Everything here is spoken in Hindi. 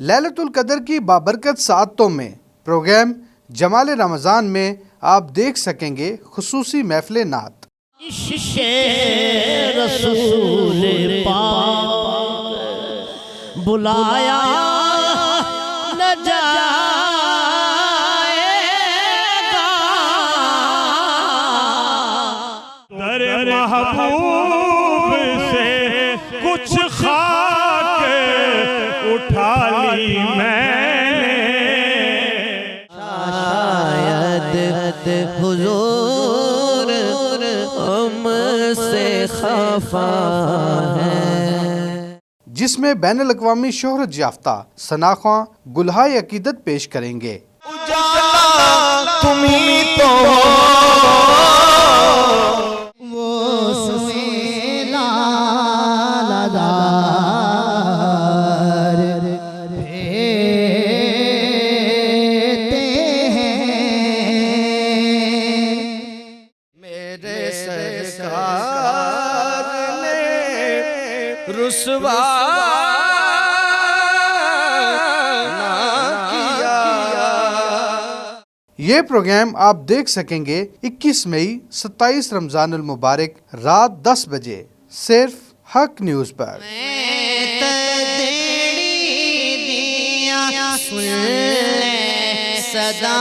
लैलतुल कदर की बाबरकत साअतों में प्रोग्राम जमाल रमज़ान में आप देख सकेंगे खुसूसी महफिल नात। रसूल पाक बुलाया न जाएगा, दर महबूब से कुछ खाक उठा ली मैंने, शायद हुजूर हमसे खफा है। जिसमें बैनुल अक़वामी शोहरत याफ्ता सनाख्वा गुलहाए अकीदत पेश करेंगे। उजाला तुम्ही तो वो सुएला लदार भेते हैं, मेरे सरकार ने रुसवा ये प्रोग्राम आप देख सकेंगे 21 मई 27 रमज़ानुल मुबारक रात 10 बजे सिर्फ हक न्यूज़ पर। सुन ले सदा